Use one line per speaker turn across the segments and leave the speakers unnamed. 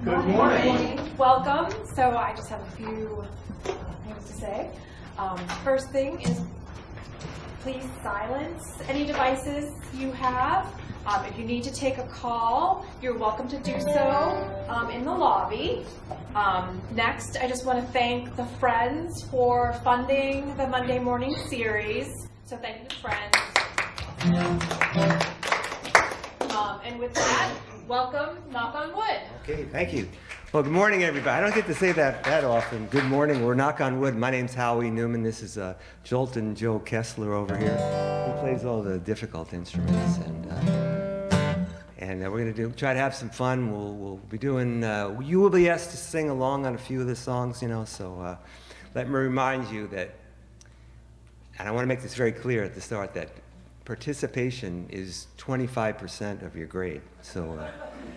Good morning. Welcome. So I just have a few things to say. First thing is please silence any devices you have. If you need to take a call, you're welcome to do so in the lobby. Next, I just want to thank the Friends for funding the Monday morning series. So thank you to Friends. And with that, welcome, knock on wood.
Okay, thank you. Well, good morning, everybody. I don't get to say that often. Good morning, or knock on wood. My name's Howie Newman. This is Jolton Joe Kessler over here. He plays all the difficult instruments, and we're going to try to have some fun. We'll be doing. You will be asked to sing along on a few of the songs, So let me remind you that, and I want to make this very clear at the start, that participation is 25% of your grade. So,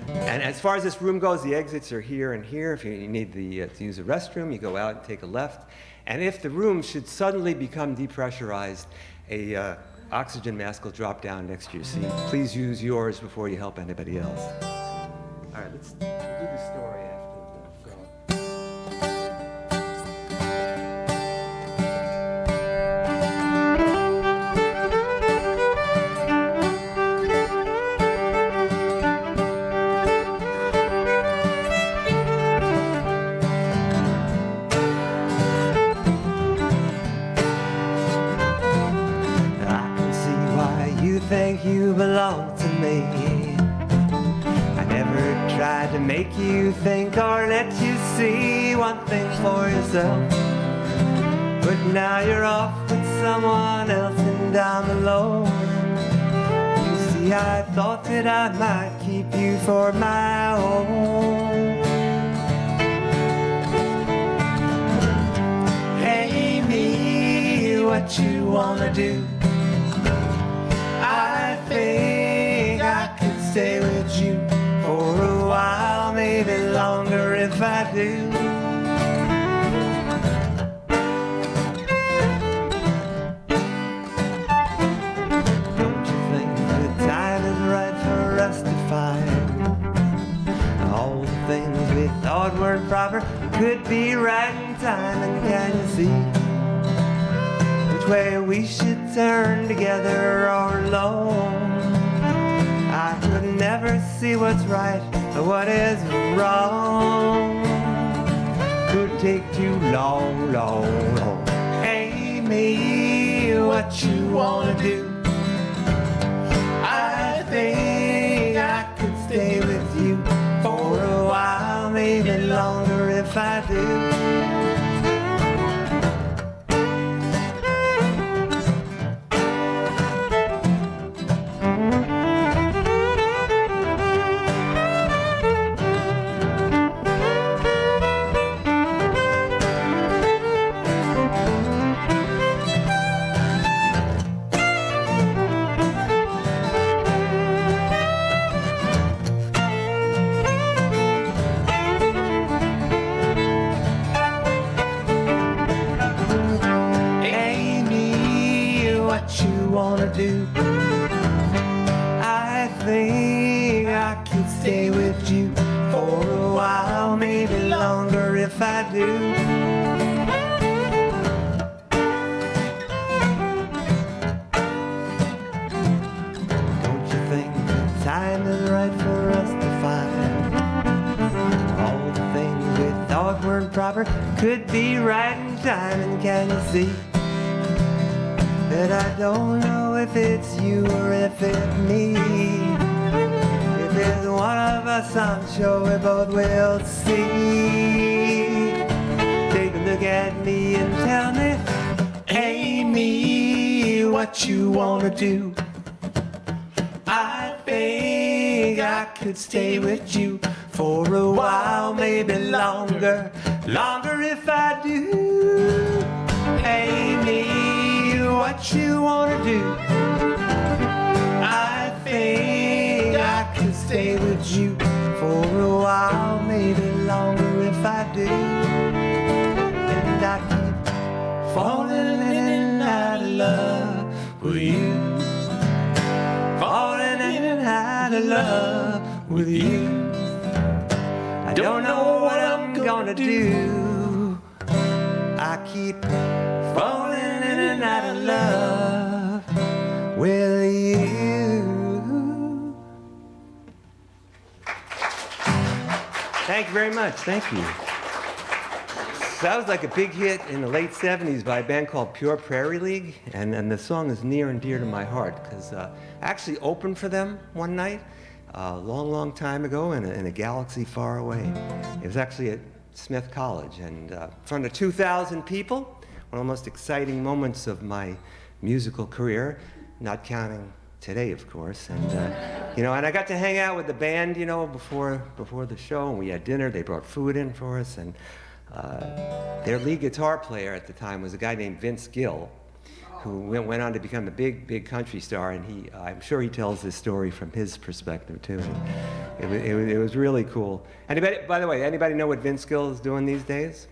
and as far as this room goes, the exits are here and here. If you need to use a restroom, you go out and take a left. And if the room should suddenly become depressurized, a oxygen mask will drop down next to your seat. Please use yours before you help anybody else. All right, let's do the story after the song. Think you belong to me. I never tried to make you think or let you see one thing for yourself. But now you're off with someone else and down the low. You see, I thought that I might keep you for my own. Hey me, what you wanna do? I think I could stay with you for a while, maybe longer if I do. Don't you think the time is right for us to find all the things we thought weren't proper could be right in time? And can you see which way we should turn, together or alone? I could never see what's right or what is wrong. Could take too long, long, long. Hey me, what you wanna do? I think I could stay with you for a while, maybe longer if I do. Do. I think I could stay with you for a while, maybe longer if I do. Don't you think the time is right for us to find proper, could be right in time. And can you see that I don't know if it's you or if it's me? If it's one of us, I'm sure we both will see. Take a look at me and tell me, Amy, what you wanna do? I think I could stay with you for a while, maybe longer, longer if I do. Amy, what you wanna do? I think I could stay with you for a while, maybe longer if I do. And I keep falling in and out of love with you. Falling in and out of love with you. I don't know what I'm gonna do. I keep falling in and out of love with you. Thank you very much. Thank you. So that was like a big hit in the late 70s by a band called Pure Prairie League, and the song is near and dear to my heart because I actually opened for them one night a long, long time ago in a galaxy far away. It was actually at Smith College, and in front of 2,000 people, one of the most exciting moments of my musical career, not counting today, of course. And and I got to hang out with the band, before the show, and we had dinner. They brought food in for us, and their lead guitar player at the time was a guy named Vince Gill, who went on to become a big, big country star, and I'm sure he tells this story from his perspective too. It was really cool. By the way, anybody know what Vince Gill is doing these days?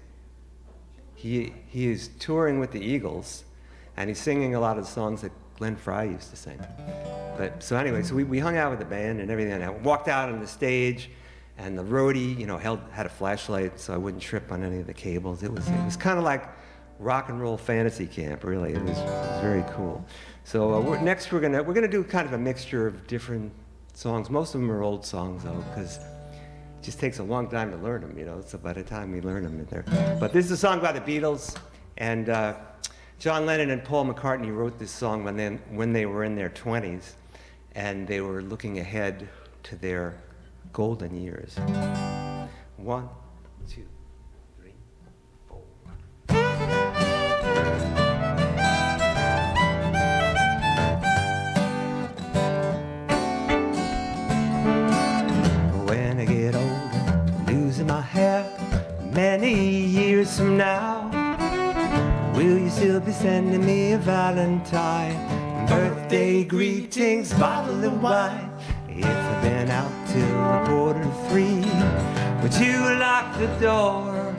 He is touring with the Eagles, and he's singing a lot of the songs that Glenn Frey used to sing. So we hung out with the band and everything, and I walked out on the stage, and the roadie, had a flashlight so I wouldn't trip on any of the cables. It was kind of like rock and roll fantasy camp, really. It was very cool. So next we're gonna do kind of a mixture of different songs. Most of them are old songs though, because it just takes a long time to learn them, So by the time we learn them, they're. But this is a song by the Beatles, and John Lennon and Paul McCartney wrote this song when they were in their 20s, and they were looking ahead to their golden years. 1, 2, 3, 4. When I get older, losing my hair, many years from now, will you still be sending me a Valentine? Birthday greetings, bottle of wine. If I've been out till 2:45, would you lock the door?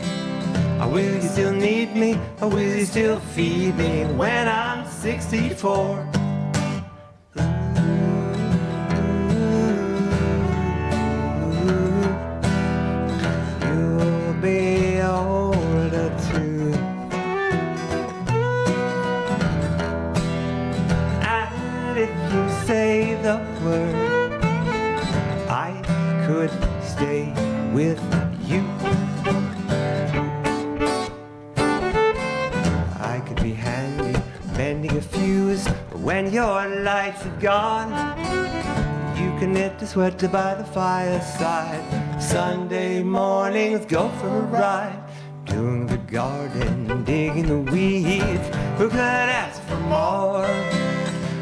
Or will you still need me? Or will you still feed me when I'm 64? You'll be older too. And if you say the word, I could stay with you. I could be handy, mending a fuse when your lights are gone. You can knit a sweater by the fireside. Sunday mornings, go for a ride. Doing the garden, digging the weeds. Who could ask for more?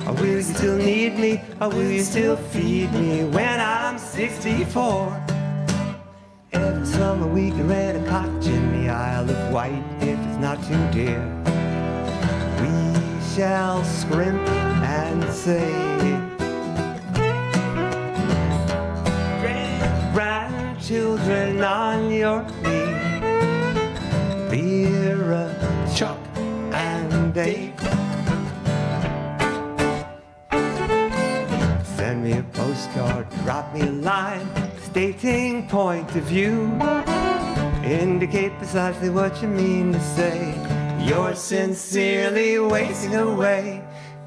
Or will you still need me? Or will you still feed me when I'm 64? Every summer we can rent a cottage in the Isle of Wight if it's not too dear. We shall scrimp and save. Grandchildren on your knee. Vera, Chuck, and Dave. Send me a postcard, drop me a line, stating point of view. Indicate precisely what you mean to say. You're sincerely wasting away.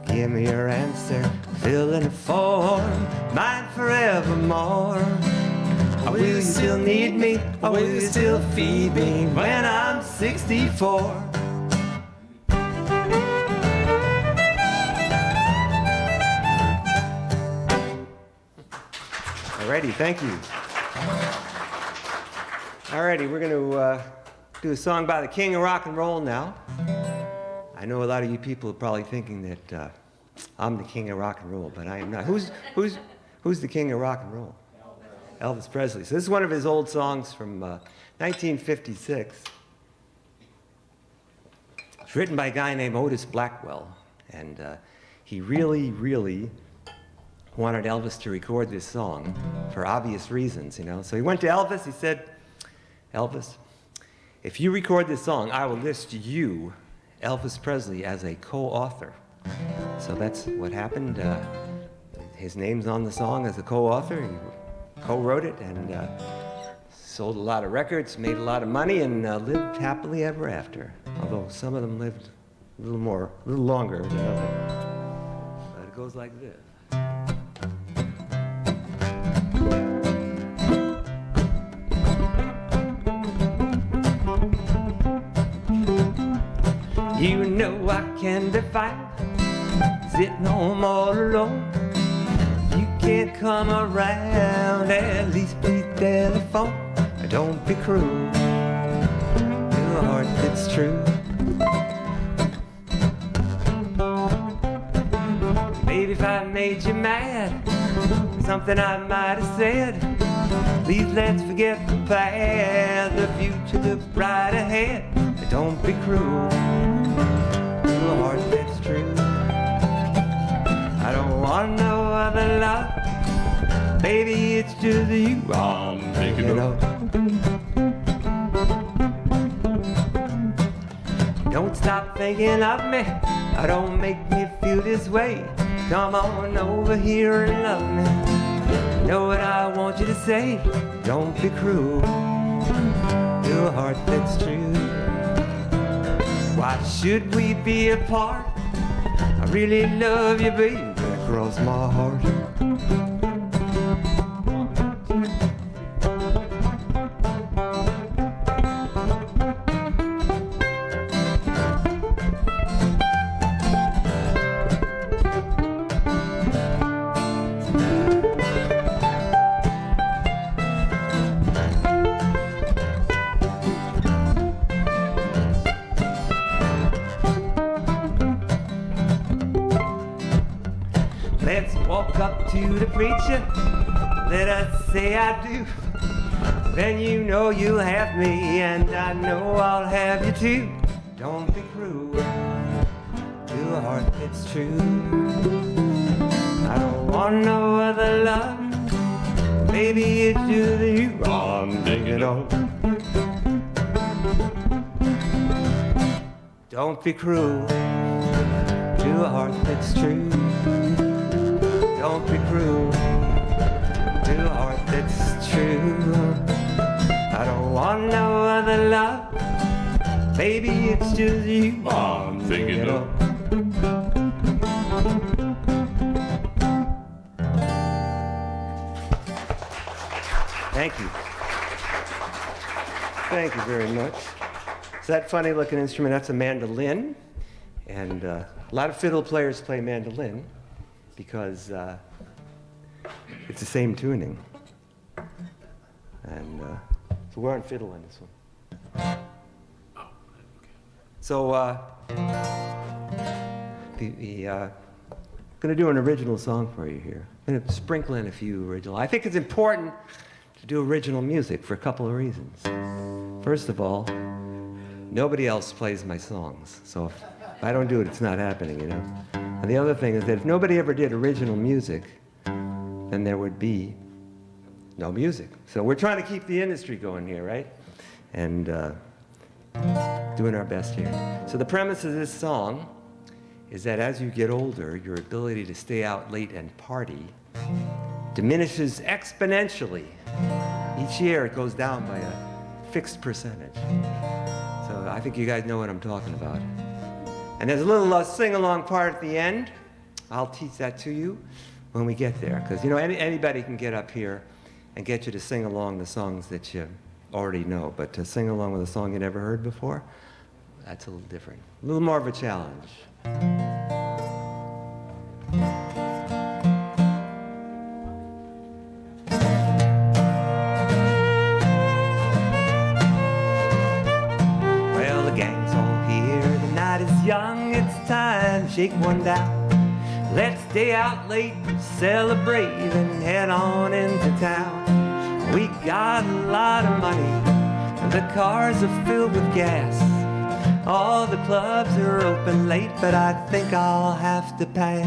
Give me your answer, fill in a form, mine forevermore. will you still need me? Or will you still feed me when I'm 64? Alrighty, thank you. Alrighty, we're going to do a song by the king of rock and roll now. I know a lot of you people are probably thinking that I'm the king of rock and roll, but I am not. Who's the king of rock and roll? Elvis Presley. So this is one of his old songs from 1956. It's written by a guy named Otis Blackwell, and he really, really wanted Elvis to record this song for obvious reasons, you know. So he went to Elvis, he said, Elvis, if you record this song, I will list you, Elvis Presley, as a co-author. So that's what happened. His name's on the song as a co-author. He co-wrote it and sold a lot of records, made a lot of money, and lived happily ever after. Although some of them lived a little longer than others. But it goes like this. You know I can be fine, sitting home all alone. You can't come around, at least please telephone. Don't be cruel, your heart that's true. Maybe if I made you mad, something I might have said, please let's forget the past, the future looks bright ahead. Don't be cruel, your heart that's true. I don't want no other love, baby, it's just you I'm thinking of. Don't stop thinking of me, don't make me feel this way. Come on over here and love me. Know what I want you to say. Don't be cruel, your heart that's true. Why should we be apart? I really love you, baby, across my heart. Let's walk up to the preacher, let us say I do. Then you know you'll have me, and I know I'll have you too. Don't be cruel, your heart it's true. I don't want no other love, baby, it's just you I'm thinking of. Don't be cruel, your heart that's true. Don't be cruel, your heart that's true. I don't want no other love, baby, it's just you I'm thinking of. Thank you. Thank you very much. So that funny looking instrument, that's a mandolin. And a lot of fiddle players play mandolin because it's the same tuning. And so we're on fiddle on this one. So going to do an original song for you here. I'm going to sprinkle in a few original. I think it's important to do original music for a couple of reasons. First of all, nobody else plays my songs. So if I don't do it, it's not happening, you know. And the other thing is that if nobody ever did original music, then there would be no music. So we're trying to keep the industry going here, right? And doing our best here. So the premise of this song is that as you get older, your ability to stay out late and party diminishes exponentially. Each year it goes down by a fixed percentage. So I think you guys know what I'm talking about. And there's a little sing-along part at the end. I'll teach that to you when we get there. Because, you know, anybody can get up here and get you to sing along the songs that you already know. But to sing along with a song you never heard before, that's a little different. A little more of a challenge. Well, the gang's all here, the night is young, it's time to shake one down. Let's stay out late, celebrate, and head on into town. We got a lot of money, the cars are filled with gas. All the clubs are open late, but I think I'll have to pass.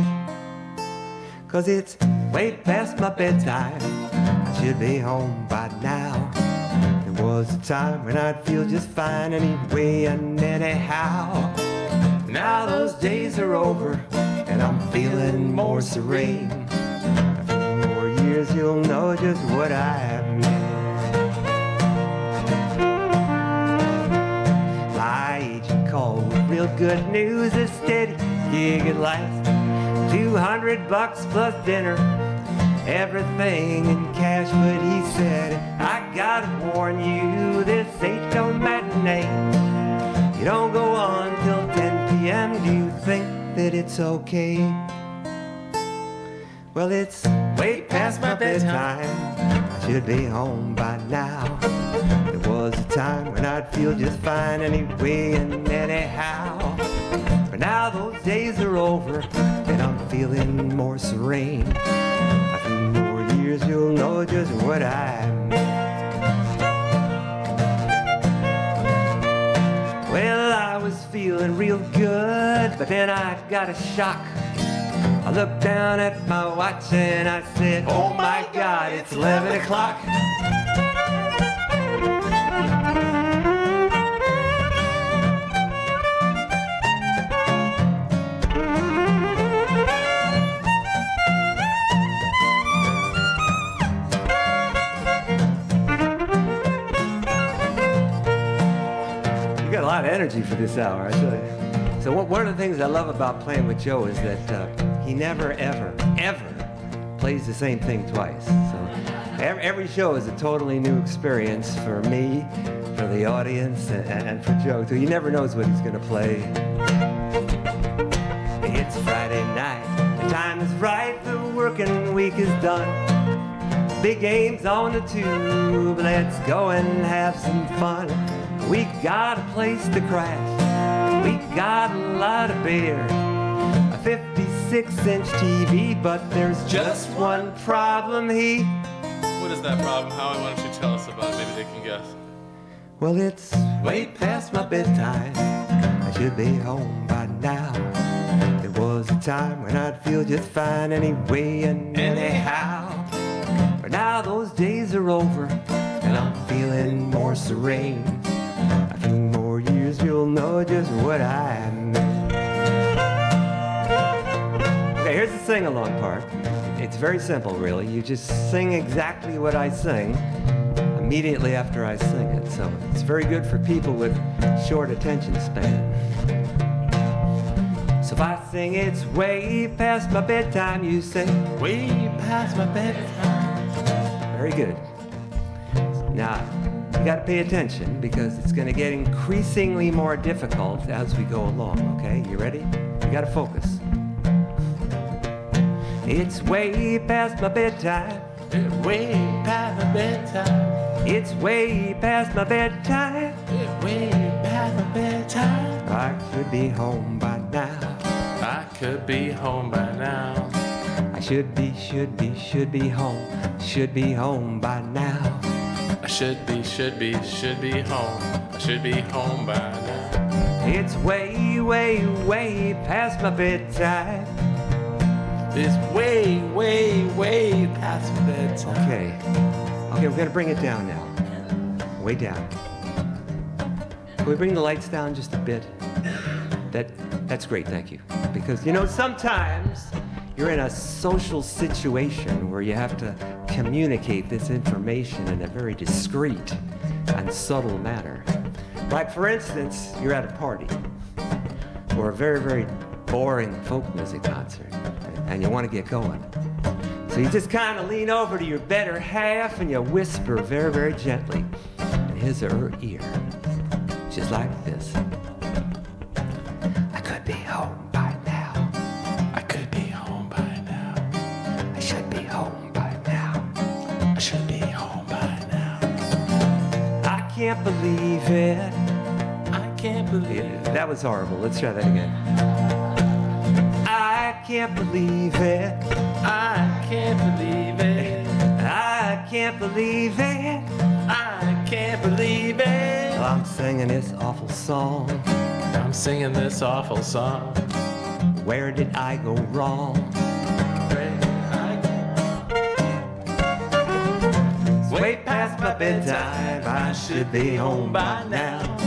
'Cause it's way past my bedtime, I should be home by now. There was a time when I'd feel just fine anyway and anyhow. Now those days are over, and I'm feeling more serene. A few more years you'll know just what I mean. My agent called with real good news, a steady gig at last. $200 plus dinner, everything in cash. But he said, I gotta warn you, this ain't no matinee. You don't go on till 10 p.m. Do you think that it's okay? Well, it's way past my bedtime, I should be home by now. There was a time when I'd feel just fine anyway and anyhow. But now those days are over, and I'm feeling more serene. A few more years you'll know just what I mean. Well, I was feeling real good, but then I got a shock. I looked down at my watch and I said, oh my God, it's 11 o'clock. You got a lot of energy for this hour, I tell you. So one of the things I love about playing with Joe is that he never, ever, ever plays the same thing twice. So every show is a totally new experience for me, for the audience, and for Joe, too. He never knows what he's going to play. It's Friday night, the time is right, the working week is done. Big game's on the tube, let's go and have some fun. We got a place to crash, we got a lot of beer, a 56-inch TV, but there's just one problem,
What is that problem, Howie? Why don't you tell us about it? Maybe they can guess.
Well, it's way past my bedtime, I should be home by now. There was a time when I'd feel just fine anyway and anyhow. But now those days are over, and I'm feeling more serene. A few more years you'll know just what I mean. Okay, here's the sing-along part. It's very simple, really. You just sing exactly what I sing immediately after I sing it. So it's very good for people with short attention span. So if I sing it's way past my bedtime, you say, way past my bedtime. Very good. Now, you got to pay attention because it's going to get increasingly more difficult as we go along, okay? You ready? You got to focus. It's way past my bedtime.
It's way past my bedtime.
It's way past my bedtime.
It's way past my bedtime.
I should be home by now.
I could be home by now.
I should be home. Should be home by now.
I should be home. I should be home by now.
It's way, way, way past my bedtime.
It's way, way, way past my bedtime.
Okay, we're gonna bring it down now. Way down. Can we bring the lights down just a bit? That's great, thank you. Because, you know, sometimes you're in a social situation where you have to communicate this information in a very discreet and subtle manner. Like, for instance, you're at a party or a very, very boring folk music concert, and you want to get going. So you just kind of lean over to your better half and you whisper very, very gently in his or her ear, just like this. I could be home by now.
I could be home by now.
I should be home by now.
I should be home by now.
I can't believe it.
I can't believe it.
That was horrible. Let's try that again. I can't believe it.
I can't believe it.
I can't believe it.
I can't believe it.
Well, I'm singing this awful song.
I'm singing this awful song.
Where did I go wrong? It's way past my bedtime. I should be home by now.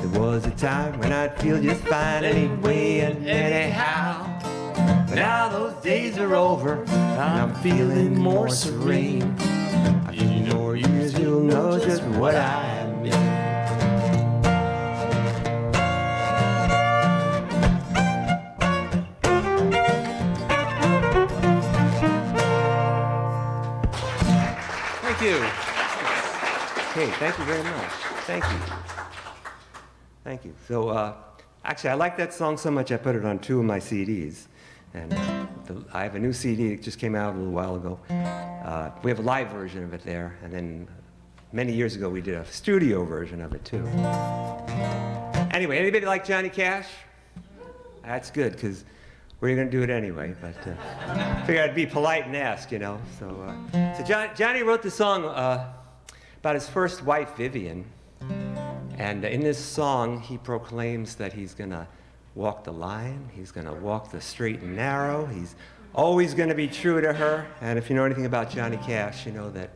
There was a time when I'd feel just fine anyway and anyhow. But now those days are over, and I'm feeling more serene. A few more years, you'll know just what I mean.
Thank you.
Hey, thank you very much. Thank you. Thank you. So, actually, I like that song so much I put it on 2 of my CDs. And I have a new CD that just came out a little while ago. We have a live version of it there. And then many years ago, we did a studio version of it, too. Anyway, anybody like Johnny Cash? That's good, because we're going to do it anyway. But I figured I'd be polite and ask, you know. So Johnny wrote the song about his first wife, Vivian. And in this song, he proclaims that he's going to walk the line. He's going to walk the straight and narrow. He's always going to be true to her. And if you know anything about Johnny Cash, you know that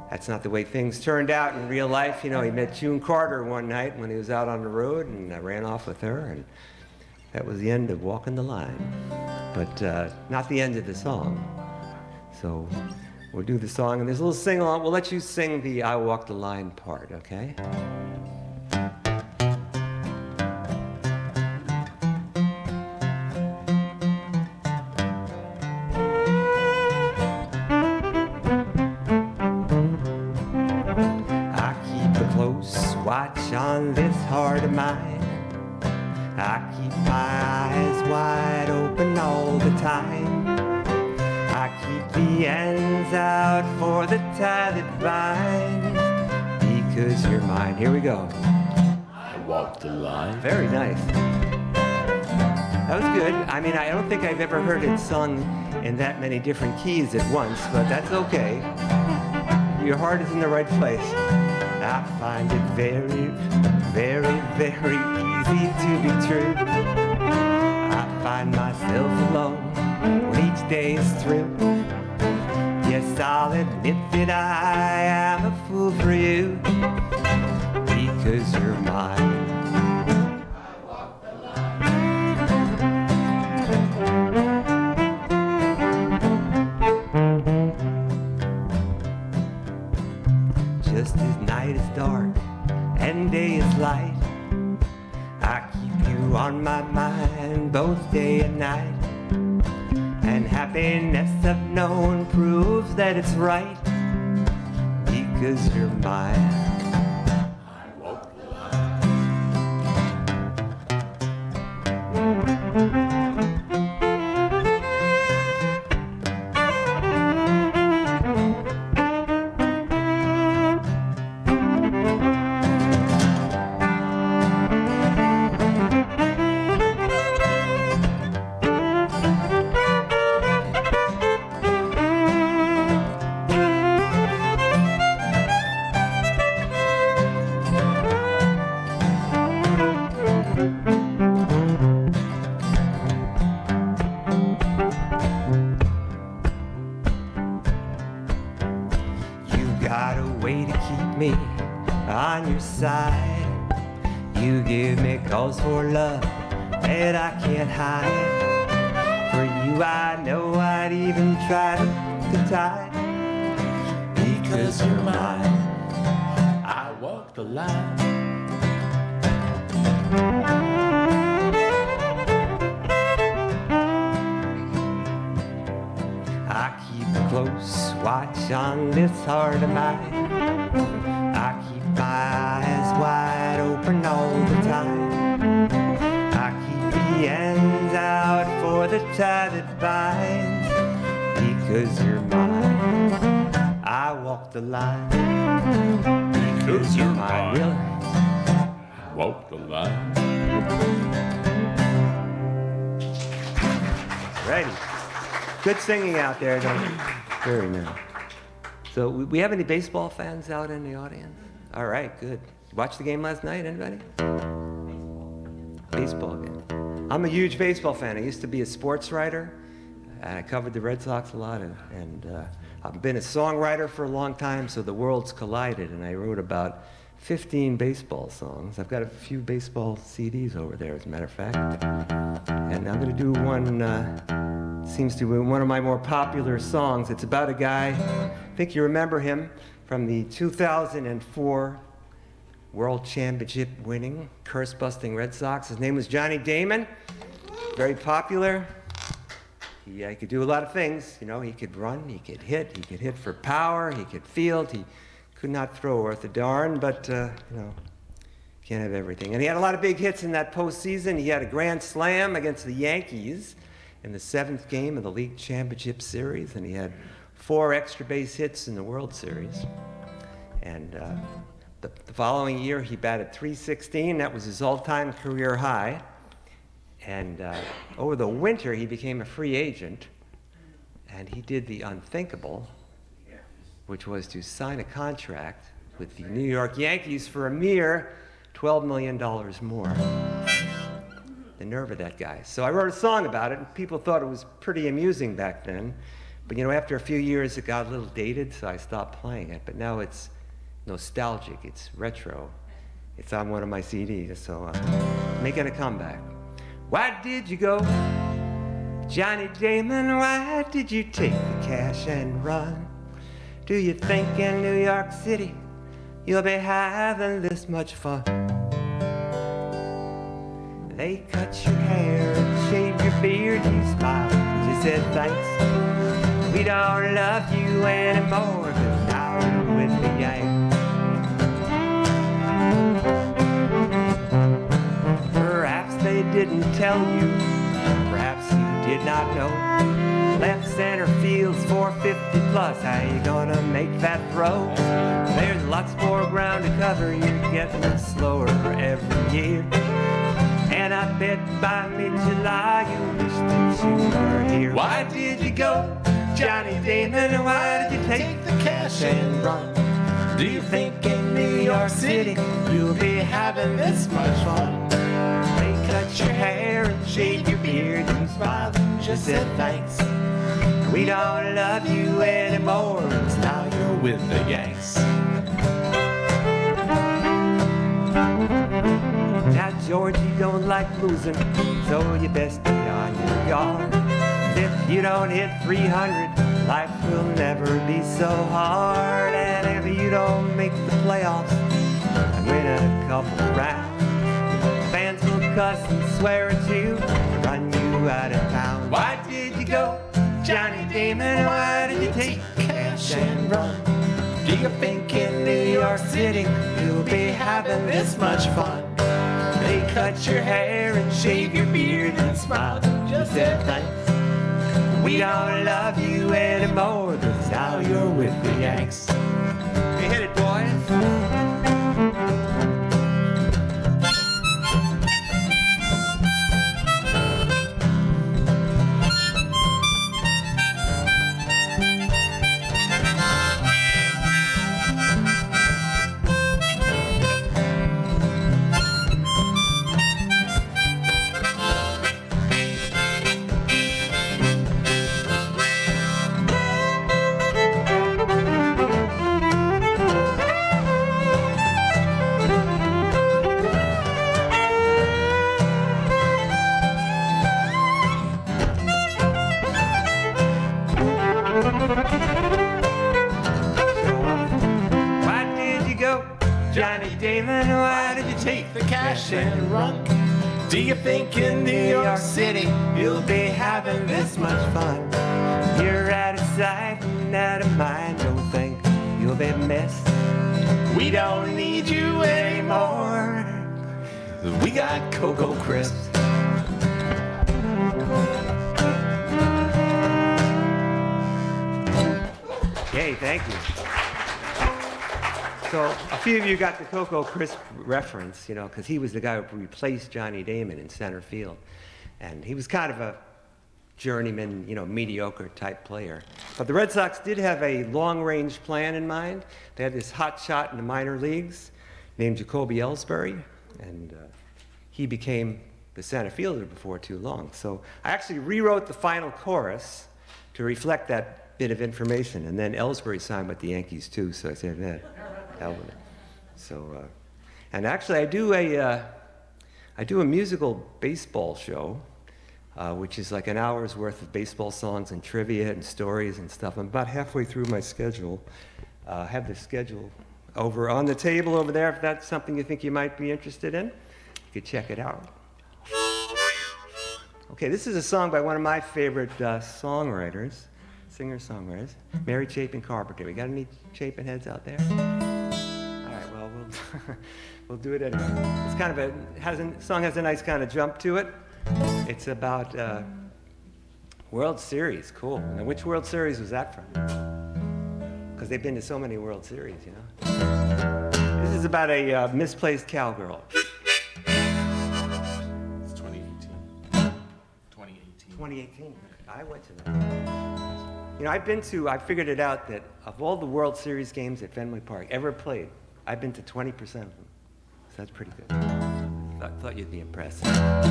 that's not the way things turned out in real life. You know, he met June Carter one night when he was out on the road and ran off with her. And that was the end of walking the line. But not the end of the song. So we'll do the song. And there's a little sing-along. We'll let you sing the I Walk the Line part, okay? Watch on this heart of mine. I keep my eyes wide open all the time. I keep the ends out for the tie that binds. Because you're mine. Here we go.
I walk the line.
Very nice. That was good. I mean, I don't think I've ever heard it sung in that many different keys at once, but that's okay. Your heart is in the right place. I find it very, very, very easy to be true. I find myself alone when each day is through. Yes, I'll admit that I am a fool for you, because you're mine. I walk the line. Just as night is dark and day is light, I keep you on my mind both day and night. And happiness I've known proves that it's right, because you're mine. I walk the got a way to keep me on your side. You give me cause for love that I can't hide. For you I know I'd even try to tie, because you're mine.
I walk the line.
I keep close watch on this heart of mine. I keep my eyes wide open all the time. I keep the ends out for the tie that binds. Because you're mine, I walk the line.
Because you're mine.
Really?
Walk the line.
Ready. Good singing out there, don't you? Very nice. So, we have any baseball fans out in the audience? All right, good. Watch the game last night, anybody? Baseball game. I'm a huge baseball fan. I used to be a sports writer, and I covered the Red Sox a lot, and I've been a songwriter for a long time, so the worlds collided, and I wrote about 15 baseball songs. I've got a few baseball CDs over there, as a matter of fact. And I'm going to do one, seems to be one of my more popular songs. It's about a guy, I think you remember him, from the 2004 World Championship winning, curse-busting Red Sox. His name was Johnny Damon, very popular. He could do a lot of things, you know. He could run, he could hit for power, he could field, he could not throw worth a darn, but, you know, can't have everything. And he had a lot of big hits in that postseason. He had a grand slam against the Yankees in the 7th game of the League Championship Series, and he had 4 extra base hits in the World Series. And the following year, he batted .316. That was his all-time career high. And over the winter, he became a free agent, and he did the unthinkable, which was to sign a contract with the New York Yankees for a mere $12 million more. The nerve of that guy. So I wrote a song about it, and people thought it was pretty amusing back then. But you know, after a few years, it got a little dated, so I stopped playing it. But now it's nostalgic, it's retro. It's on one of my CDs, so I'm making a comeback. Why did you go, Johnny Damon? Why did you take the cash and run? Do you think in New York City you'll be having this much fun? They cut your hair and shave your beard, you smiled, you said thanks. We don't love you anymore, but now you're with the gang. Perhaps they didn't tell you, perhaps you did not know. Left center field's 450 plus, how you gonna make that throw? There's lots more ground to cover, you're getting slower every year. And I bet by mid-July you wish that you were here. Why did you go, Johnny Damon? Why did you take the cash and run? Do you think in New York City you'll be having this much fun? They cut your hair and shave your beard, you smiled and just said thanks. We don't love you anymore, cause now you're with the Yanks. Now Georgie don't like losing, so you best be on your guard. If you don't hit 300, life will never be so hard. And if you don't make the playoffs and win a couple rounds, fans will cuss and swear at you and run you out of town. Why did you go, Johnny Damon? Why did you take cash and run? Do you think in New York City you'll be having this much fun? They cut your hair and shave your beard and smiled and just said thanks. We don't love you anymore, cause now you're with the Yanks. You hit it, boys. Why did you go, Johnny Damon? Why did you take the cash and run? Do you think in New York City you'll be having this much fun? You're out of sight, in, out of mind, don't think you'll be missed.
We don't need you anymore. We got Cocoa Crisps.
Yay, thank you. So a few of you got the Cocoa Crisp reference, you know, because he was the guy who replaced Johnny Damon in center field. And he was kind of a journeyman, you know, mediocre type player. But the Red Sox did have a long-range plan in mind. They had this hot shot in the minor leagues named Jacoby Ellsbury, and he became the center fielder before too long. So I actually rewrote the final chorus to reflect that bit of information, and then Ellsbury signed with the Yankees too, so I said, yeah, hell with it. So, and actually I do a musical baseball show, which is like an hour's worth of baseball songs and trivia and stories and stuff. I'm about halfway through my schedule. I have the schedule over on the table over there. If that's something you think you might be interested in, you could check it out. Okay, this is a song by one of my favorite songwriters, singer-songwriters, Mary Chapin Carpenter. We got any Chapin heads out there? All right, well, we'll do it anyway. It's kind of a song has a nice kind of jump to it. It's about World Series. Cool. Now, which World Series was that from? Because they've been to so many World Series, you know. This is about a misplaced cowgirl.
It's 2018.
2018. I went to that. You know, I figured it out that of all the World Series games at Fenway Park ever played, I've been to 20% of them. So that's pretty good. I thought you'd be impressed. Well,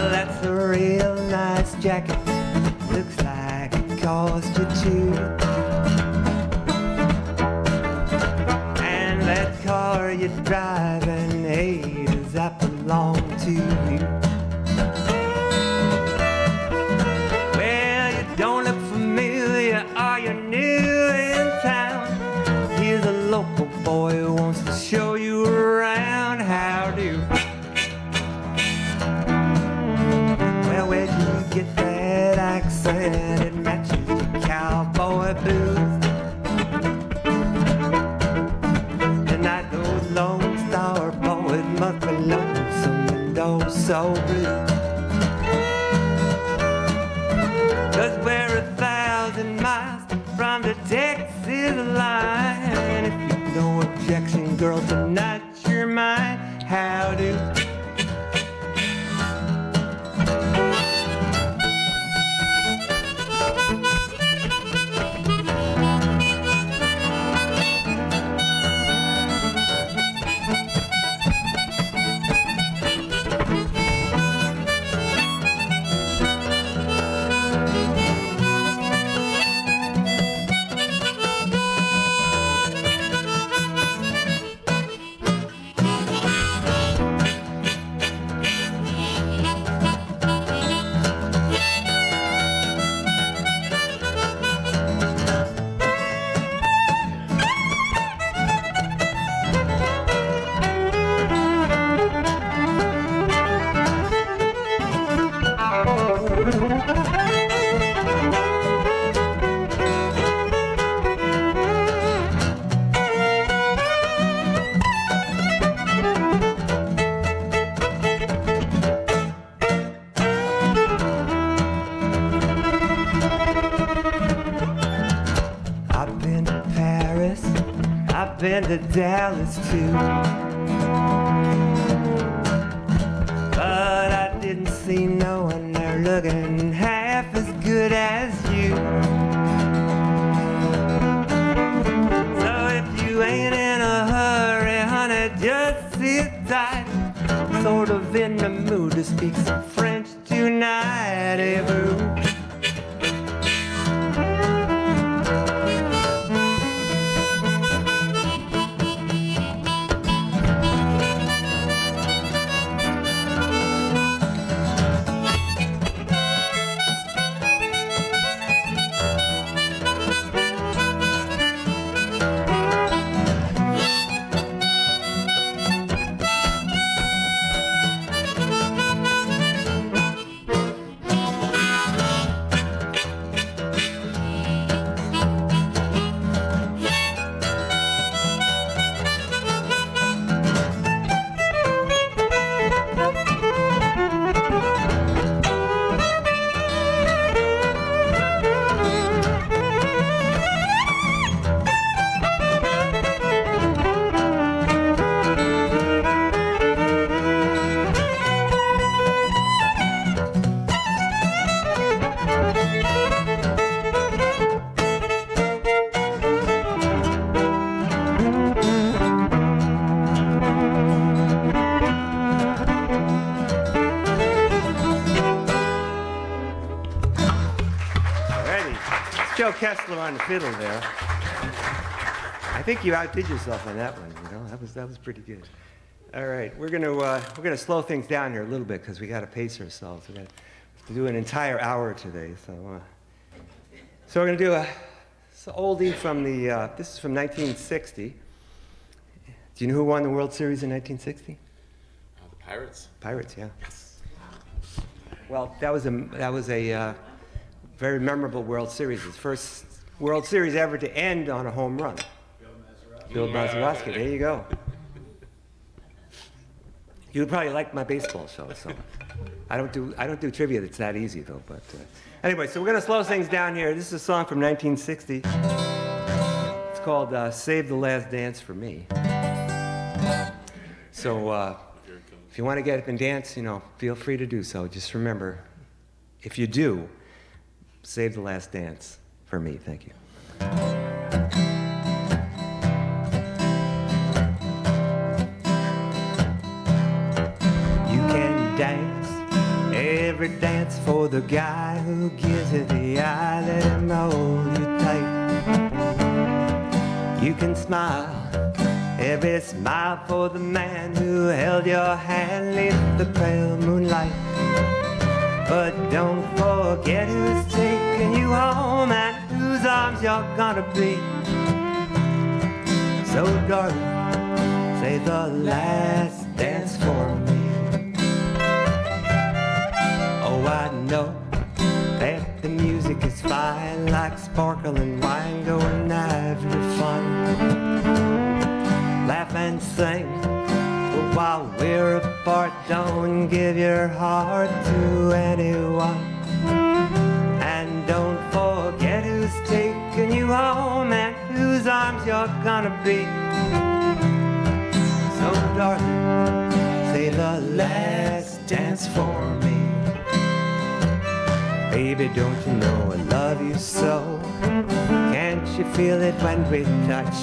that's a real nice jacket. Looks like it cost you two. And that car you're driving, hey, does that belong to you? Well, you don't look familiar, are you new in town? Here's a local boy who wants to show you around. How do? Well, where'd you get that accent? It matches your cowboy boots. Tonight those Lone Star boys must be lonesome and oh so blue. 'Cause we're 1,000 miles from the Texas line. And if you've no objection, girl, tonight's your mine. How do? Been to Dallas too, but I didn't see no one there looking half as good as you. So if you ain't in a hurry, honey, just sit tight. Sort of in the mood to speak some French tonight, eh, boo? Joe Kessler on the fiddle there. I think you outdid yourself on that one. You know, that was pretty good. All right, we're gonna slow things down here a little bit because we got to pace ourselves. We got to do an entire hour today. So we're gonna do a oldie from the. This is from 1960. Do you know who won the World Series in 1960?
The Pirates.
Pirates, yeah. Yes. Well, that was a very memorable World Series. His first World Series ever to end on a home run. Bill Mazeroski. There you go. You would probably like my baseball show, so I don't do trivia that's that easy though. But anyway, so we're gonna slow things down here. This is a song from 1960. It's called "Save the Last Dance for Me." So if you want to get up and dance, you know, feel free to do so. Just remember, if you do, save the last dance for me. Thank you. Dance, every dance for the guy who gives you the eye, let him hold you tight. You can smile, every smile for the man who held your hand neath the pale moonlight. But don't forget who's taking you home and whose arms you're gonna be. So darling, say the last dance for me. Oh, I know that the music is fine, like sparkling wine, go and have your fun. Laugh and sing, but while we're apart, don't give your heart to anyone. And don't forget who's taking you home and whose arms you're gonna be. So darling, say the last dance for me. Baby, don't you know I love you so? Can't you feel it when we touch?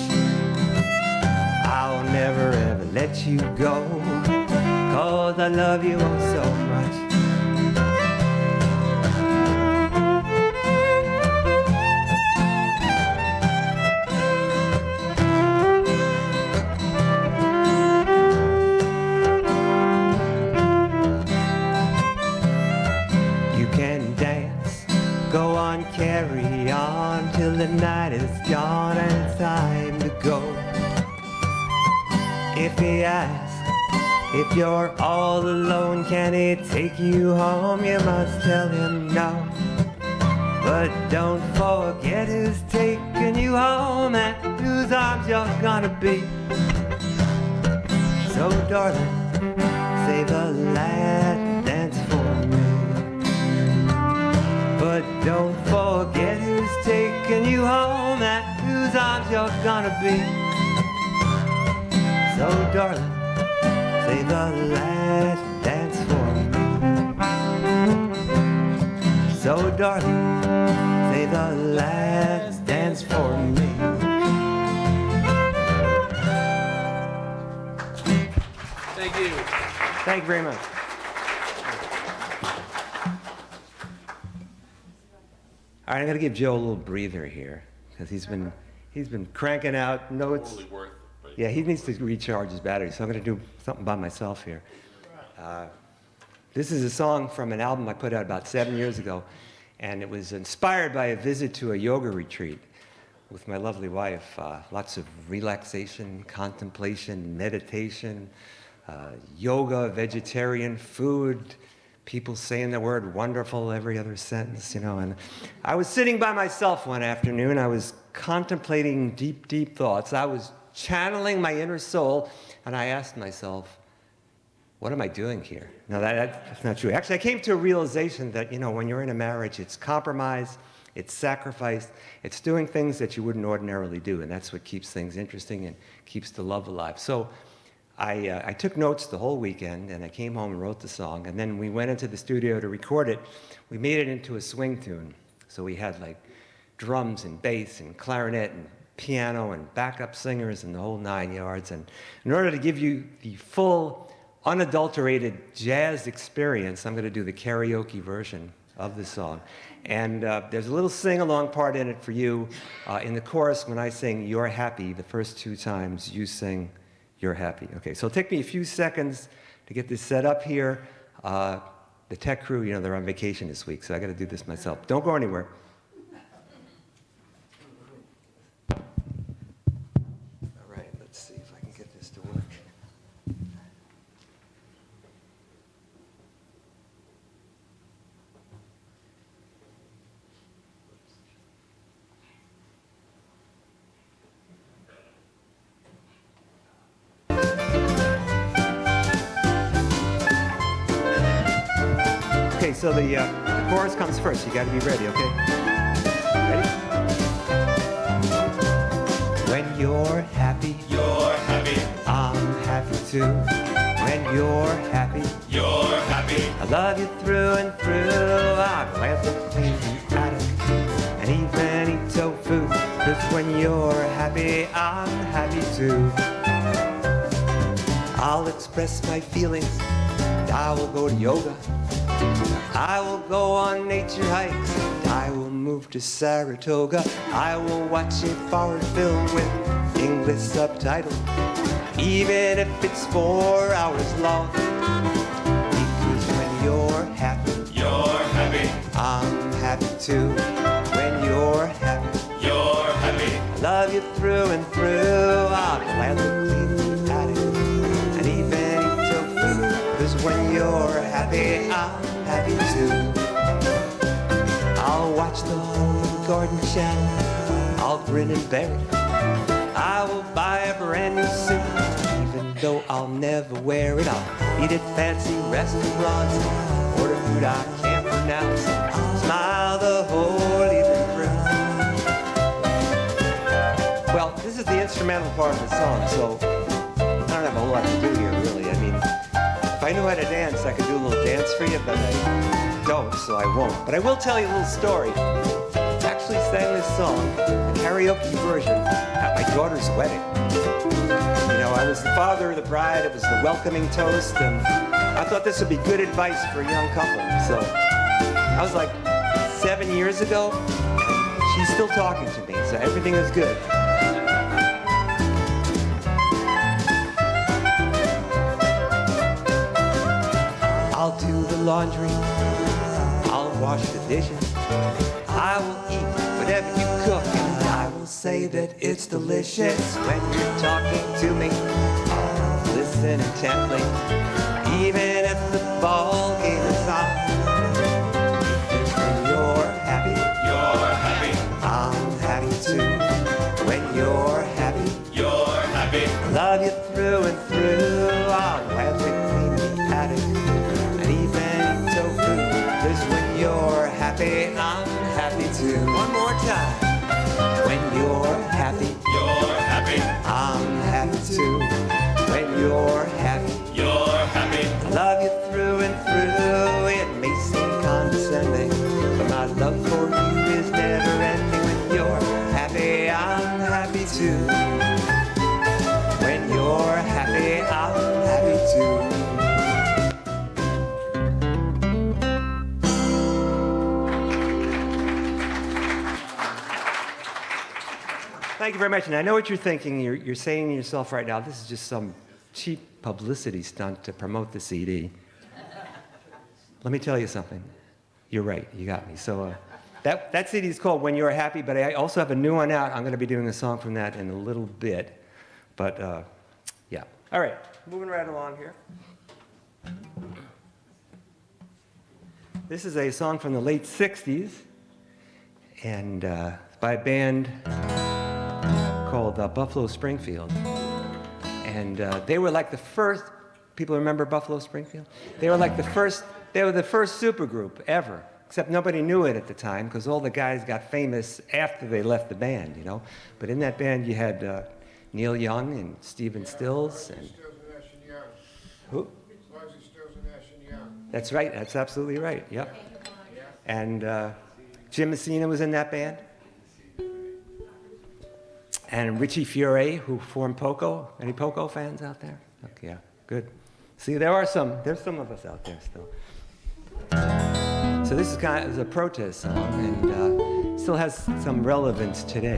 I'll never ever let you go, 'cause I love you oh so much. Go on, carry on till the night is gone and it's time to go. If he asks if you're all alone, can he take you home? You must tell him no. But don't forget who's taking you home and whose arms you're gonna be. So darling, say the last dance for me. But don't forget who's taking you home and whose arms you're gonna be. So darling, say the last dance for me. So darling, say the last dance for me.
Thank you.
Thank you very much. All right, I'm gonna give Joe a little breather here because he's been cranking out notes.
Totally worth it.
Yeah, he needs to recharge his battery, so I'm gonna do something by myself here. This is a song from an album I put out about 7 years ago, and it was inspired by a visit to a yoga retreat with my lovely wife. Lots of relaxation, contemplation, meditation, yoga, vegetarian food, people saying the word wonderful every other sentence, you know. And I was sitting by myself one afternoon. I was contemplating deep, deep thoughts. I was channeling my inner soul, and I asked myself, what am I doing here? No, that's not true. Actually, I came to a realization that, you know, when you're in a marriage, it's compromise, it's sacrifice, it's doing things that you wouldn't ordinarily do, and that's what keeps things interesting and keeps the love alive. So I took notes the whole weekend, and I came home and wrote the song, and then we went into the studio to record it. We made it into a swing tune. So we had like drums and bass and clarinet and piano and backup singers and the whole 9 yards. And in order to give you the full, unadulterated jazz experience, I'm going to do the karaoke version of the song. And there's a little sing-along part in it for you. In the chorus, when I sing "You're Happy," the first 2 times you sing "You're Happy." Okay, so it'll take me a few seconds to get this set up here. The tech crew, you know, they're on vacation this week, so I got to do this myself. Don't go anywhere. All right, let's see if I can get this to work. Okay, so the chorus comes first. You got to be ready, okay? Ready? When you're happy, I'm happy too. When you're happy, I love you through and through. I'll gladly clean the attic and even eat tofu. 'Cause when you're happy, I'm happy too. I'll express my feelings. I will go to yoga. I will go on nature hikes. I will move to Saratoga. I will watch a foreign film with English subtitles, even if it's 4 hours long. Because when you're happy, I'm happy too. When you're happy, I love you through and through. I'll gladly clean the attic and even eat tofu. 'Cause when you're happy, I'm happy too. I'll watch the Home Garden Channel. I'll grin and bear it. I will buy a brand new suit, even though I'll never wear it. I'll eat at fancy restaurants, order food I can't pronounce, smile the whole evening through. Well, this is the instrumental part of the song, so I don't have a whole lot to do here, really. I mean, if I knew how to dance, I could do a little dance for you, but I don't, so I won't. But I will tell you a little story. I actually sang this song, a karaoke version, at my daughter's wedding. You know, I was the father of the bride, it was the welcoming toast, and I thought this would be good advice for a young couple. So I was like 7 years ago, and she's still talking to me, so everything is good. I'll do the laundry, I'll wash the dishes, I will eat whatever you cook, and I will say that it's delicious. When you're talking to me, I'll listen intently, even if the ball game is on. When you're happy, I'm happy too. When you're happy, I love you through and through. I'll gladly clean the attic and even eat tofu. 'Cause when you're happy, I'm happy too. One more time. When you're happy, I'm happy too. When you're happy, I love you through and through. It may seem condescending, but my love for you is never ending. When you're happy, I'm happy too. When you're happy, I'm happy too. Thank you very much. And I know what you're thinking. You're saying to yourself right now, this is just some cheap publicity stunt to promote the CD. Let me tell you something. You're right. You got me. So that CD is called When You're Happy, but I also have a new one out. I'm going to be doing a song from that in a little bit. But, yeah. All right. Moving right along here. This is a song from the late 60s, and by a band called Buffalo Springfield. And they were like the first, people remember Buffalo Springfield? They were like the first supergroup ever, except nobody knew it at the time because all the guys got famous after they left the band, you know. But in that band you had Neil Young and Stephen Stills and... Who? That's right, that's absolutely right, yep. And Jim Messina was in that band. And Richie Furay, who formed Poco. Any Poco fans out there? Okay, yeah, good. See, there's some of us out there still. So this is kind of a protest song, and still has some relevance today.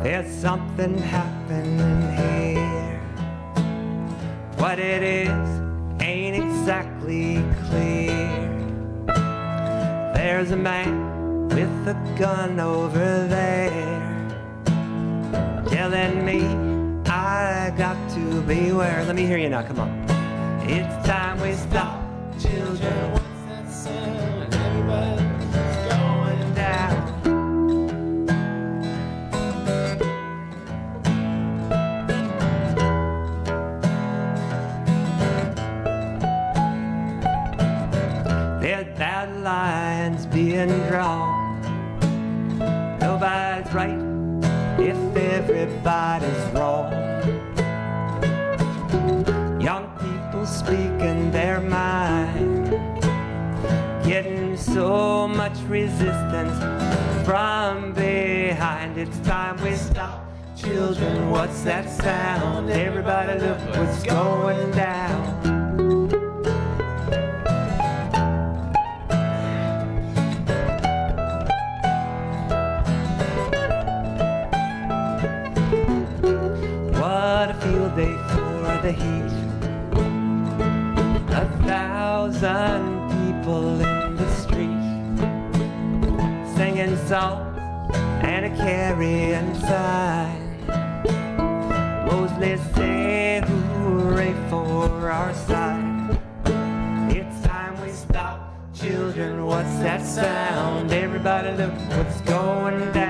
There's something happening here. What it is ain't exactly clear. There's a man with a gun over there telling me I got to beware. Let me hear you now, come on. It's time we stop, children. What's that sound? Everybody's going down. There's bad lines being drawn. Nobody's right if everybody's wrong. Young people speaking their mind, getting so much resistance from behind. It's time we stop, children. What's that sound? Everybody look what's going down. What a field day for the heat. 1,000 people in the street, singing songs and a carrying sign. Mostly say hooray for our side. It's time we stop, children. What's that sound? Everybody look what's going down.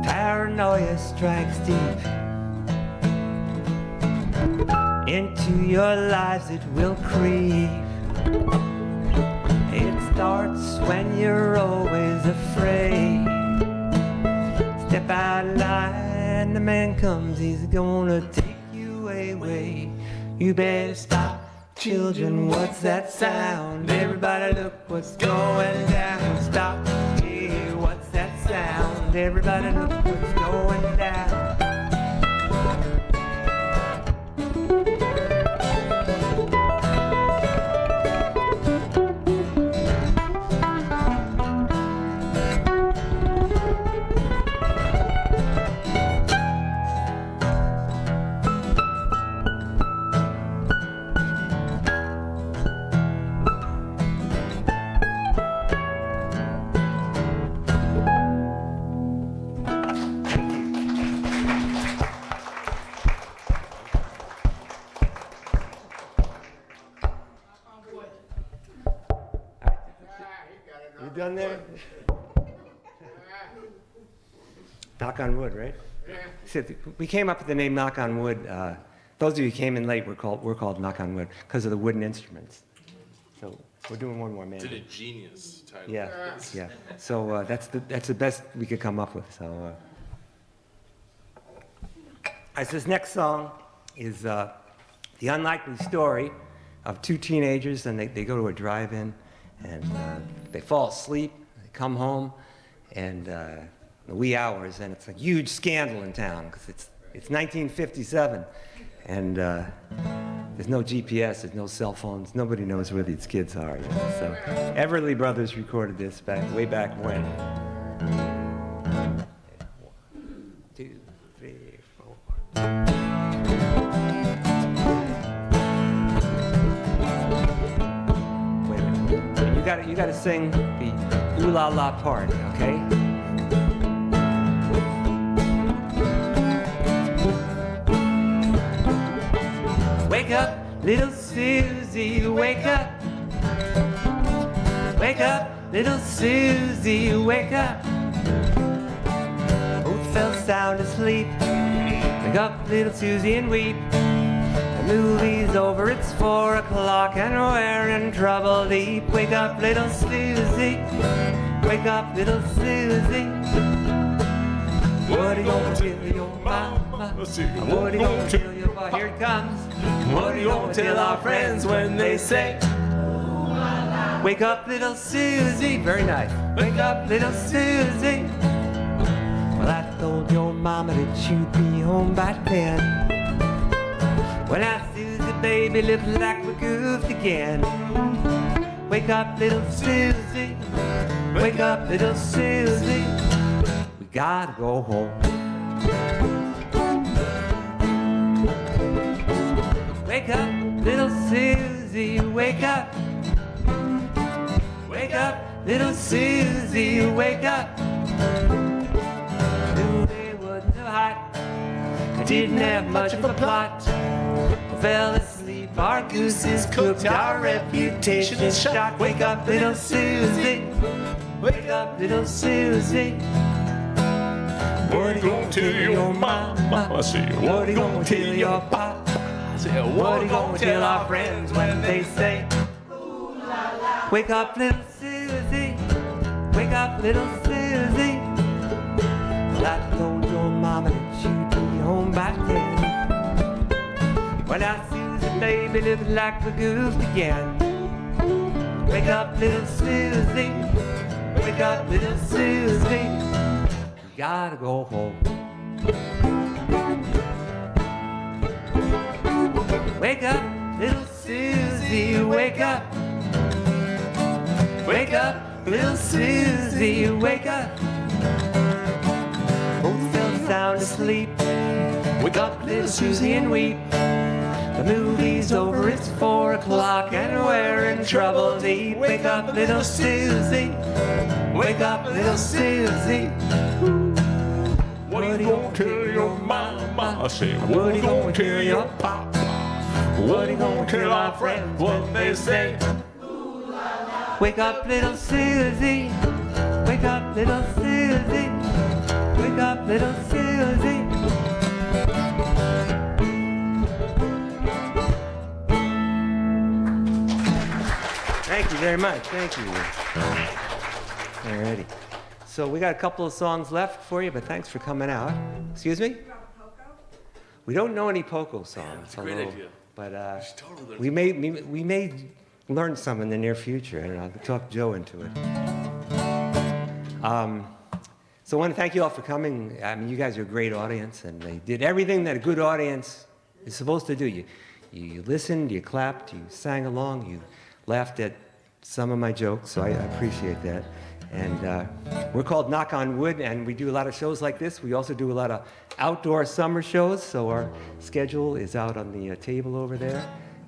Paranoia strikes deep into your lives, it will creep. It starts when you're always afraid. Step out of line, the man comes, he's gonna take you away. You better stop, children, what's that sound? Everybody look what's going down. Stop, hey, what's that sound? Everybody look what's going down. You done there? Knock on wood, right? See, we came up with the name Knock on Wood. Those of you who came in late, we're called Knock on Wood because of the wooden instruments. So we're doing one more, man.
Did a genius title.
Yeah, yeah. So that's the best we could come up with. So, this next song is the unlikely story of two teenagers, and they go to a drive-in, and they fall asleep. They come home, and the wee hours, and it's a huge scandal in town because it's 1957, and there's no GPS, there's no cell phones, nobody knows where these kids are. You know? So Everly Brothers recorded this way back when. 1, 2, 3. got to sing the ooh la la part, okay? Wake up, little Susie, wake up. Wake up, little Susie, wake up. Both fell sound asleep. Wake up, little Susie, and weep. The movie's over, it's 4 o'clock, and we're in trouble deep. Wake up, little Susie. Wake up, little Susie. What are you gonna tell your mama? What are you gonna tell your boy? Here it comes. What are you gonna tell our friends when they say, wake up, little Susie. Very nice. Wake up, little Susie. Well, I told your mama that you'd be home by 10. Well, now, Susie, baby, looks like we goofed again. Wake up, little Susie. Wake up, little Susie. We gotta go home. Wake up, little Susie. Wake up. Wake up, little Susie. Wake up. Knew they wasn't so hot. I didn't have much of a plot. Fell asleep, our goose is cooked, our reputation is shot. Wake up, little Susie. Wake up, little Susie. What are you gonna tell your mama? What are you gonna tell your papa? What are you gonna tell our friends when they say, wake up, little Susie. Wake up, little Susie. Well, I told your mama that you'd be home by 10. Well, now, Susie, baby, looks like we goofed again. Wake up, little Susie. Wake up, little Susie. We gotta go home. Wake up, little Susie. Wake up. Wake up, little Susie. Wake up. Both fell sound asleep. Wake up, little Susie, and weep. The movie's over, it's 4 o'clock, and we're in trouble deep. Wake up, little Susie. Wake up, little Susie. What are you gonna tell your mama? I say, what are you gonna tell your papa? What are you gonna tell our friends when they say, wake up, little Susie. Wake up, little Susie. Wake up, little Susie. Thank you very much. Thank you. Alrighty. So we got a couple of songs left for you, but thanks for coming out. Excuse me? We don't know any polka songs.
That's a great idea.
But we may learn some in the near future. I don't know. I'll talk Joe into it. So I want to thank you all for coming. I mean, you guys are a great audience, and they did everything that a good audience is supposed to do. You listened, you clapped, you sang along, you laughed at some of my jokes, so I appreciate that. And we're called Knock on Wood, and we do a lot of shows like this. We also do a lot of outdoor summer shows, so our schedule is out on the table over there.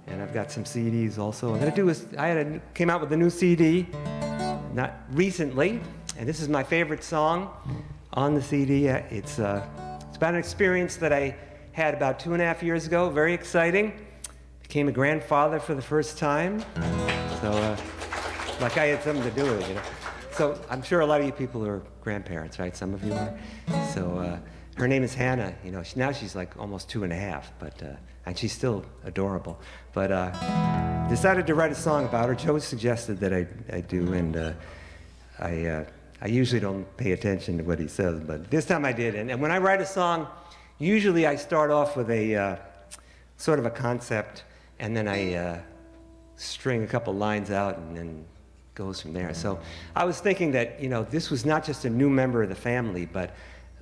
And I've got some CDs also. I'm gonna do came out with a new CD, not recently, and this is my favorite song on the CD. It's about an experience that I had about 2.5 years ago. Very exciting. Became a grandfather for the first time. So, like I had something to do with it, you know. So I'm sure a lot of you people are grandparents, right? Some of you are. So her name is Hannah. You know, now she's like almost 2.5, but and she's still adorable. But decided to write a song about her. Joe suggested that I do, and I usually don't pay attention to what he says, but this time I did. And when I write a song, usually I start off with a sort of a concept, and then I string a couple lines out, and then goes from there. So I was thinking that, you know, this was not just a new member of the family, but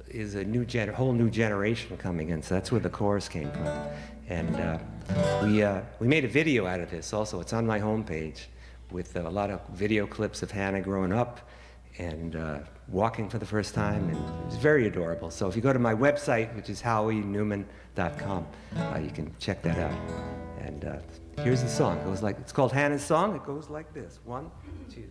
is a whole new generation coming in. So that's where the chorus came from. And we made a video out of this also. It's on my homepage with a lot of video clips of Hannah growing up and walking for the first time, and it's very adorable. So if you go to my website, which is howienewman.com, you can check that out. And here's the song. It's called Hannah's Song. It goes like this. 1, 2,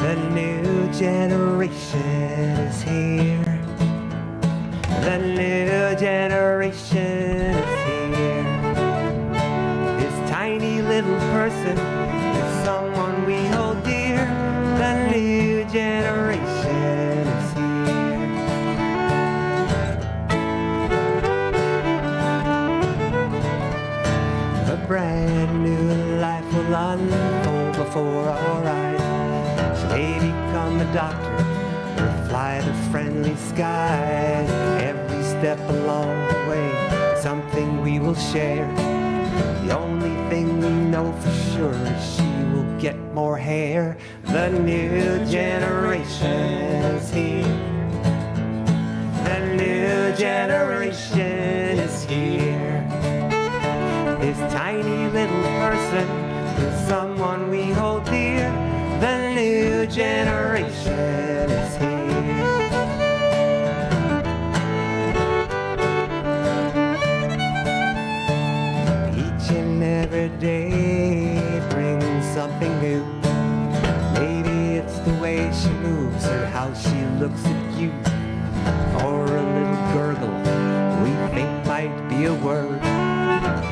The new generation is here. The new generation is here. This tiny little person is someone we hold dear. The new generation is here. A brand new life will unfold before our eyes. So maybe become a doctor or fly the friendly skies. Every step along the way, something we will share. The only thing we know for sure is she will get more hair. The new generation is here. The new generation is here. This tiny little person is someone we hold dear. The new generation is here. Each and every day brings something new. Maybe it's the way she moves or how she looks at you, or a little gurgle we think might be a word.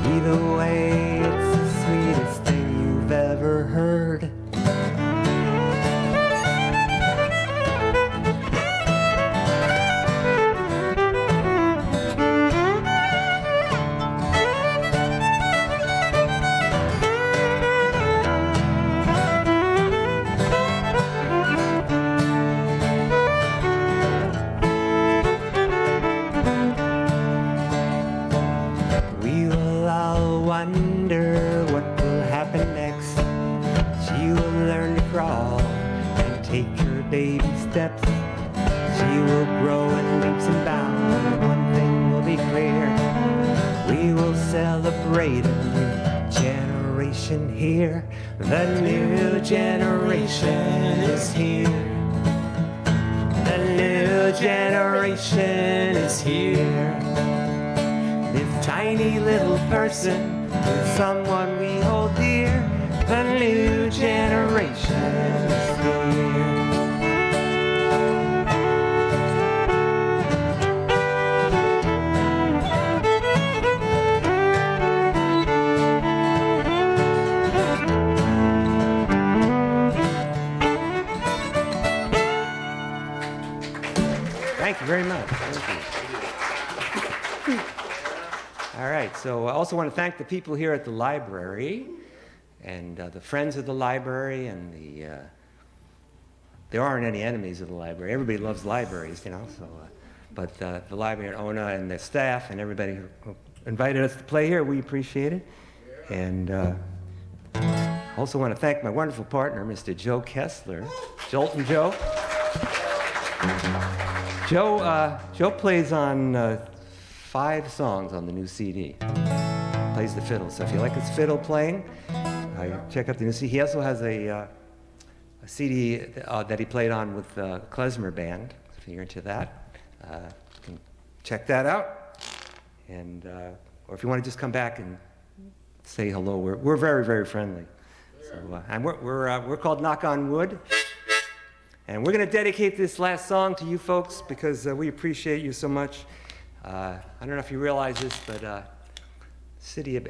Either way, it's the sweetest thing you've ever heard. We will all wonder what will happen next. She will learn to crawl and take her baby steps. She will grow in leaps and bounds. One thing will be clear: we will celebrate a new generation here. The new generation is here. The new generation is here. This tiny little person is someone we hold dear. The new generation is here. Thank you very much. Thank you. All right, so I also want to thank the people here at the library and the friends of the library and there aren't any enemies of the library. Everybody loves libraries, you know, so, but the library at Ona and the staff and everybody who invited us to play here, we appreciate it. And also want to thank my wonderful partner, Mr. Joe Kessler, Jolton Joe. Joe plays on 5 songs on the new CD. Plays the fiddle. So if you like his fiddle playing, check out the new CD. He also has a CD that he played on with the Klezmer Band. If you're into that, you can check that out. And or if you want to just come back and say hello, we're very, very friendly. So and we're called Knock on Wood. And we're going to dedicate this last song to you folks because we appreciate you so much. I don't know if you realize this, but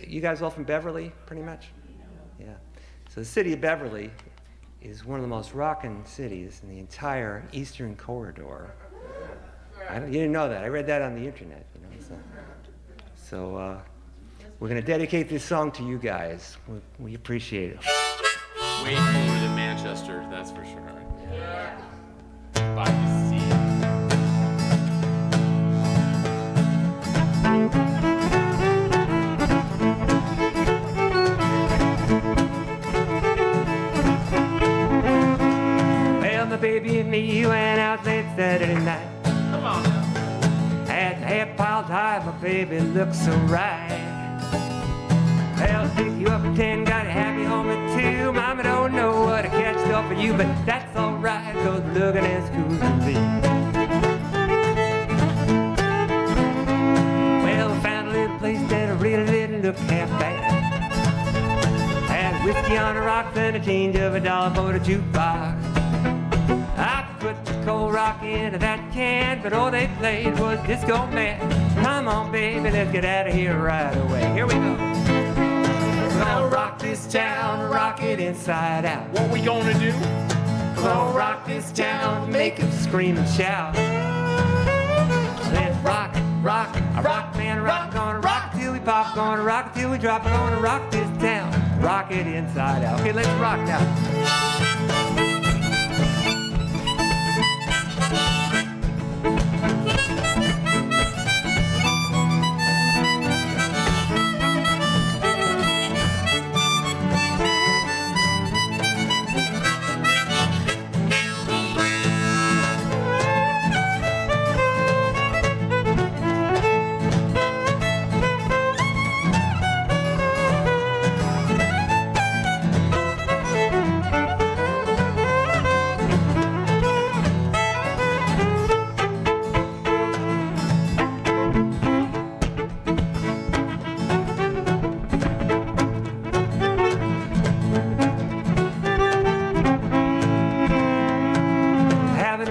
you guys all from Beverly, pretty much? Yeah. So the city of Beverly is one of the most rockin' cities in the entire Eastern Corridor. You didn't know that. I read that on the internet. You know, so we're going to dedicate this song to you guys. We appreciate it.
Way cooler than Manchester, that's for sure. Yeah. By the sea.
Well, my baby and me went out late Saturday night.
Come on now.
At the half piled high, my baby looks so right. Well, pick you up at 10, gotta have you home at 2. Mama don't know what I catched up for you, but that's alright, 'cause looking as cool as can be. half bad. Had whiskey on the rocks and a change of $1 for the jukebox. I put the cold rock into that can, but all they played was Disco Man. Come on, baby, let's get out of here right away. Here we go. We're gonna rock this town, rock it inside out.
What we gonna do?
We're gonna rock this town, make them scream and shout. Let's rock, rock, rock, man, rock. Gonna rock till we pop, gonna rock till we drop. We're gonna rock this town, rock it inside out. Okay, let's rock now.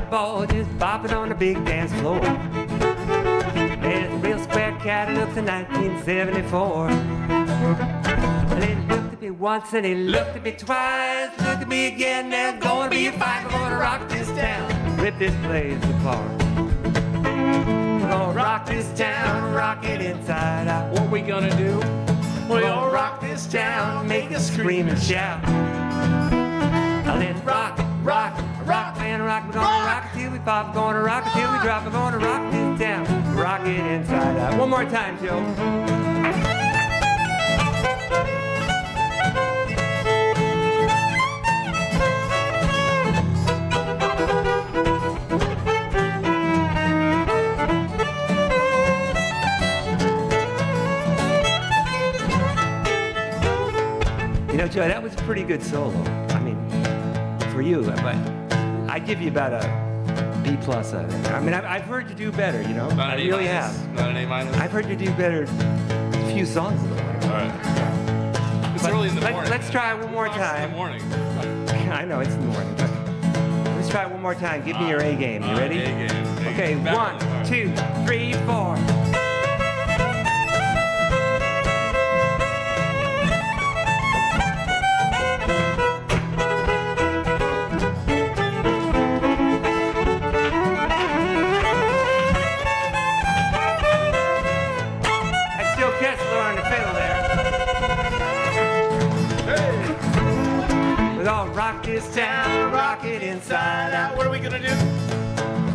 Ball just bopping on the big dance floor. There's a real square cat who looks in 1974. And he looked at me once and he looked at me twice. Looked at me again, there's gonna be a fight. We're gonna rock this town, rip this place apart. We're gonna rock this town, rock it inside out.
What we gonna do?
We're gonna rock this town, make us scream and shout. Now let's rock, rock, rock, man, rock. We're gonna rock it till we pop. We're gonna rock it till we drop. We're gonna rock this town, rock it inside out. One more time, Joe. You know, Joe, that was a pretty good solo. I mean, for you, but I'd give you about a B+. I mean, I've heard you do better, you know.
Not
I
an
really
A-.
have.
Not an A-.
I've heard you do better a few songs ago.
All right. It's
But
early in the morning.
let's try one more
It's in the
time.
morning.
I know it's in the morning, but let's try one more time. Give me your A game. You ready?
A game.
Okay,
Back
1, 2, 3, 4. That's Joe Kessler on the fiddle there. We're gonna rock this town, rock it inside out.
What are we gonna do?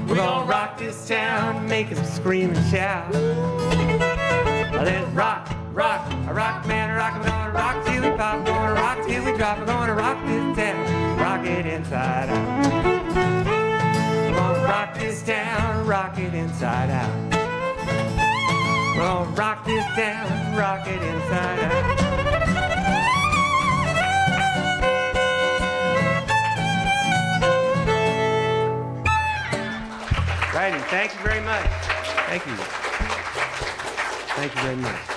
We're gonna rock this town, make them scream and shout. Let's rock, rock, a rock, man, rock. We're gonna rock till we pop, we're gonna rock till we drop. We're gonna rock this town, rock it inside out. We're gonna rock this town, rock it inside out. We're gonna rock this town, rock it inside out. Righty, thank you very much. Thank you. Thank you very much.